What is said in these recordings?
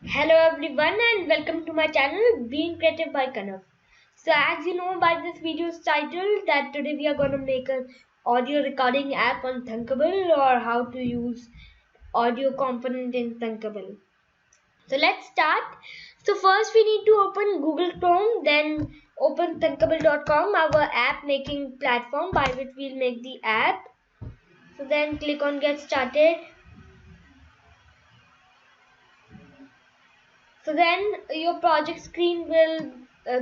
Hello everyone and welcome to my channel Being Creative by Kanav. So as you know by this video's title that today we are going to make an audio recording app on Thinkable or how to use audio component in Thinkable. So let's start. So first we need to open Google Chrome, then open thinkable.com, our app making platform by which we'll make the app. So then click on get started. So then your project screen will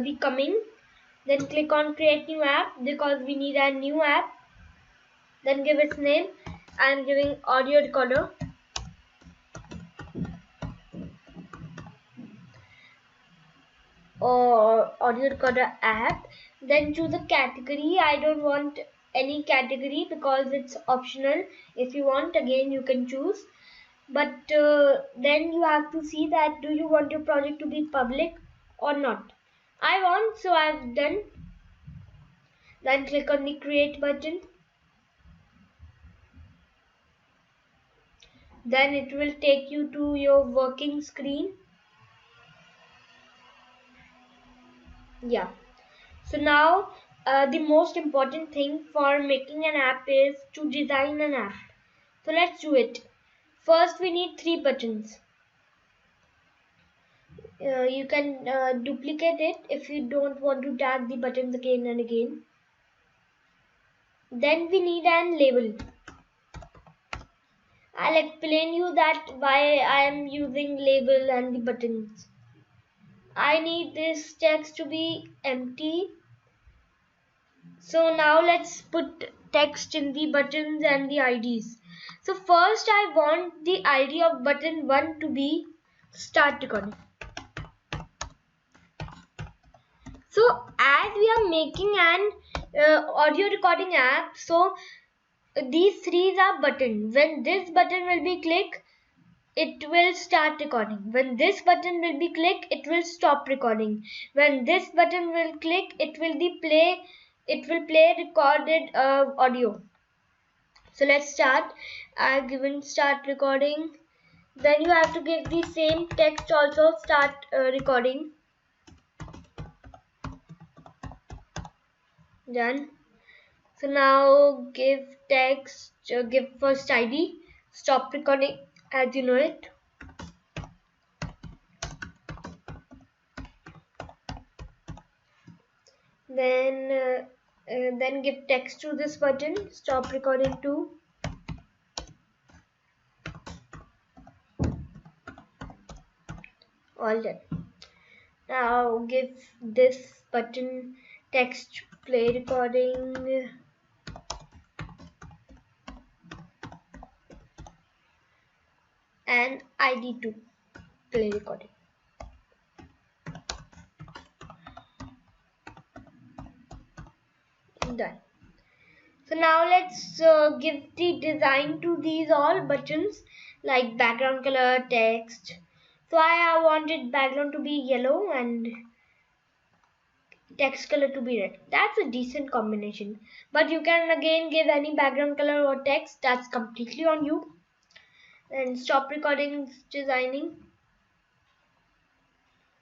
be coming. Then click on create new app because we need a new app. Then give its name. I am giving audio recorder or audio recorder app. Then choose a category. I don't want any category because it's optional. If you want, again you can choose. But then you have to see that do you want your project to be public or not. I want, so I've done. Then click on the create button. Then it will take you to your working screen. Yeah. So now the most important thing for making an app is to design an app. So let's do it. First we need three buttons. You can duplicate it if you don't want to tag the buttons again and again. Then we need an label. I'll explain you that why I am using label and the buttons. I need this text to be empty. So now let's put text in the buttons and the IDs. So first I want the ID of button 1 to be start recording. So as we are making an audio recording app, so these three are buttons. When this button will be clicked, it will start recording. When this button will be clicked, it will stop recording. When this button will click, it will play recorded audio. So let's start. I've given start recording. Then you have to give the same text also start recording. Done. So now give text, give first ID, stop recording as you know it. Then give text to this button, stop recording too. All done. Now give this button text play recording. And ID to play recording. Done. So now let's give the design to these all buttons like background color, text. So I wanted background to be yellow and text color to be red. That's a decent combination. But you can again give any background color or text. That's completely on you. Then stop recording designing.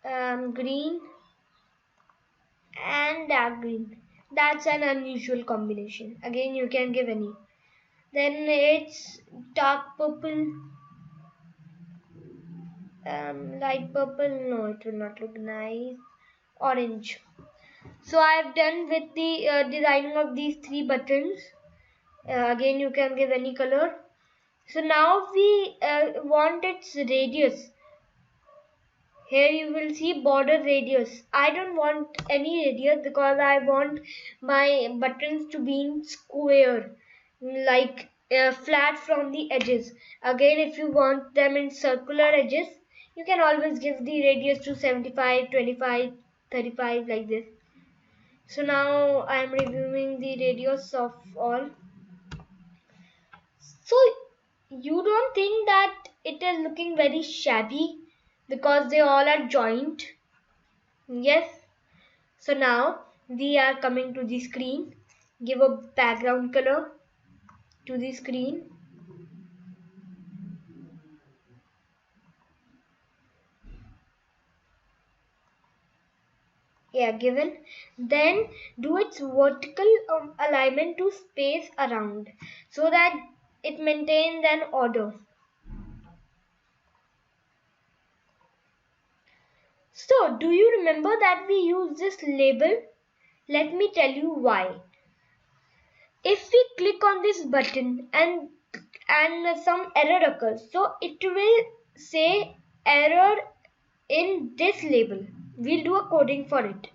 Green and dark green. That's an unusual combination. Again you can give any. Then it's dark purple, light purple. No, it will not look nice. Orange. So I've done with the designing of these three buttons. Again you can give any color. So now we want its radius. Here you will see border radius. I don't want any radius because I want my buttons to be in square, like flat from the edges. Again, if you want them in circular edges, you can always give the radius to 75, 25, 35 like this. So now I am reviewing the radius of all. So you don't think that it is looking very shabby because they all are joined? Yes. So now we are coming to the screen. Give a background color to the screen. yeah, given, then do its vertical alignment to space around so that it maintains an order. So do you remember that we use this label? Let me tell you why. If we click on this button and some error occurs, so it will say error in this label. We'll do a coding for it,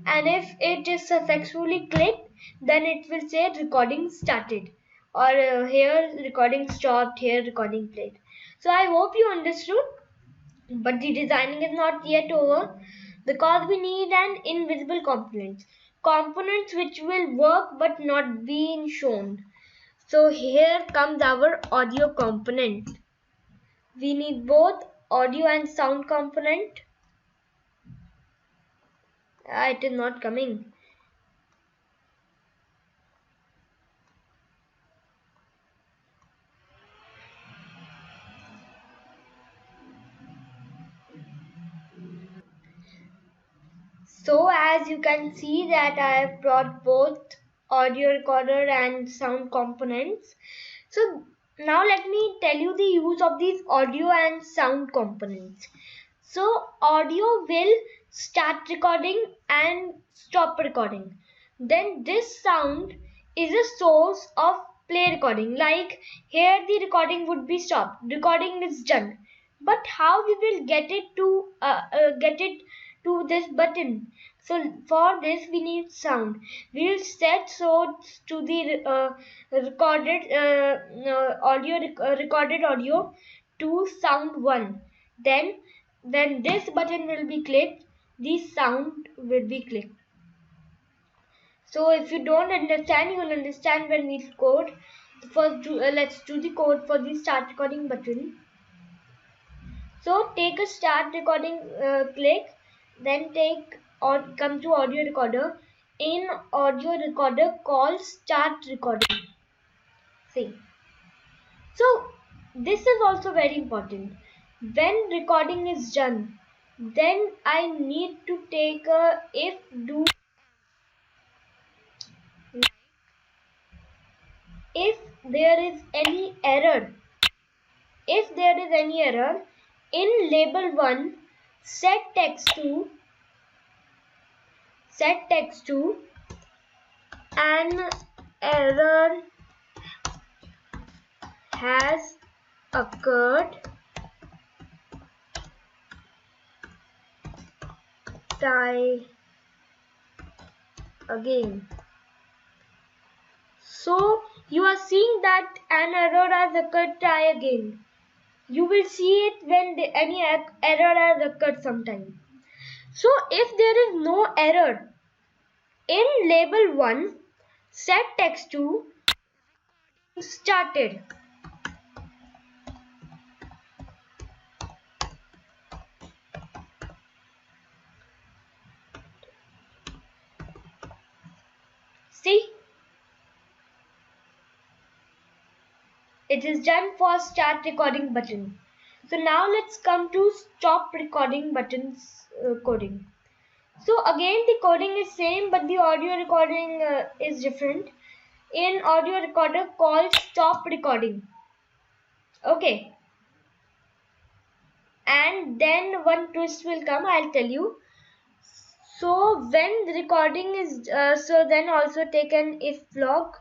and if it is successfully clicked, then it will say recording started, or here recording stopped, here recording played. So I hope you understood, but the designing is not yet over because we need an invisible components which will work but not being shown. So here comes our audio component. We need both audio and sound component. It is not coming. So as you can see that I have brought both audio recorder and sound components. So now let me tell you the use of these audio and sound components. So audio will start recording and stop recording. Then this sound is a source of play recording. Like here the recording would be stopped. Recording is done. But how we will get it to this button? So for this we need sound. We will set source to the recorded audio to sound 1. Then when this button will be clicked, the sound will be clicked. So if you don't understand, you will understand when we code. First, let's do the code for the start recording button. So take a start recording click, then come to audio recorder. In audio recorder, call start recording. See. So this is also very important. When recording is done, then I need to take a if do. If there is any error, in label 1, set text to an error has occurred, try again. So you are seeing that an error has occurred, try again. You will see it when any error has occurred sometime. So if there is no error in label 1, set text to started. See, it is done for start recording button. So now let's come to stop recording buttons coding. So again the coding is same, but the audio recording is different. In audio recorder, call stop recording. Okay. And then one twist will come, I'll tell you. So when the recording is so then also take an if block.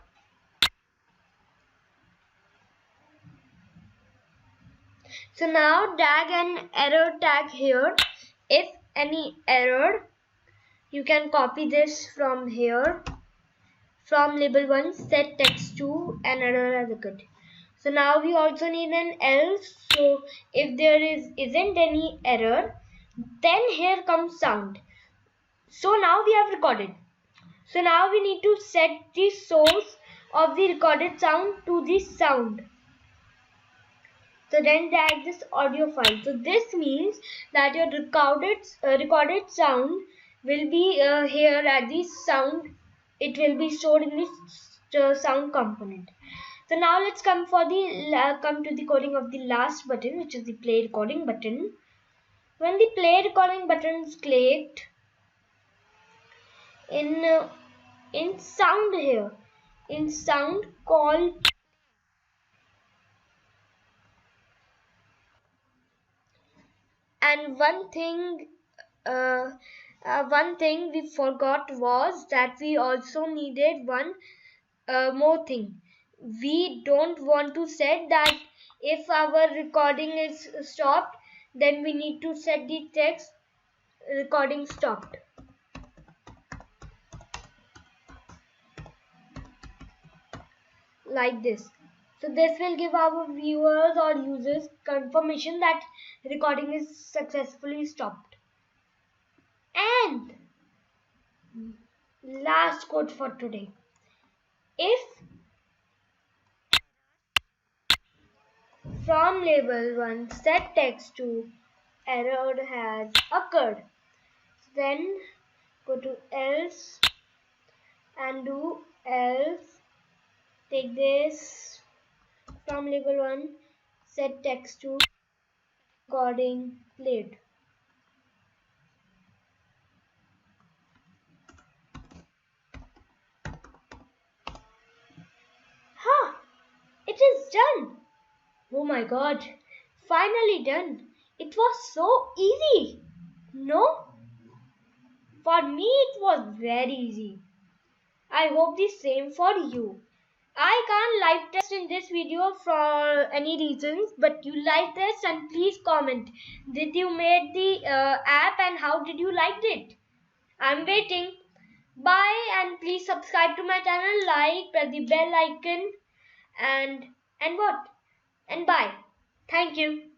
So now tag an error tag here. If any error, you can copy this from here. From label 1, set text to an error as occurred. So now we also need an else. So if there isn't any error, then here comes sound. So now we have recorded. So now we need to set the source of the recorded sound to the sound. So then tag this audio file. So this means that your recorded sound will be here at the sound. It will be stored in this sound component. So now let's come to the coding of the last button, which is the play recording button. When the play recording button is clicked, in in sound here. In sound call. And uh, one thing we forgot was that we also needed one more thing. We don't want to set that if our recording is stopped, then we need to set the text recording stopped, like this. So this will give our viewers or users confirmation that recording is successfully stopped. And last code for today. If from label 1 set text to error has occurred, then go to else and do else. Take this from label 1 set text to recording played. Huh, it is done. Oh my god, finally done. It was so easy. No, for me it was very easy. I hope the same for you. I can't live test in this video for any reasons, but you like this and please comment. Did you made the app and how did you liked it? I'm waiting. Bye and please subscribe to my channel, like, press the bell icon and what? And bye. Thank you.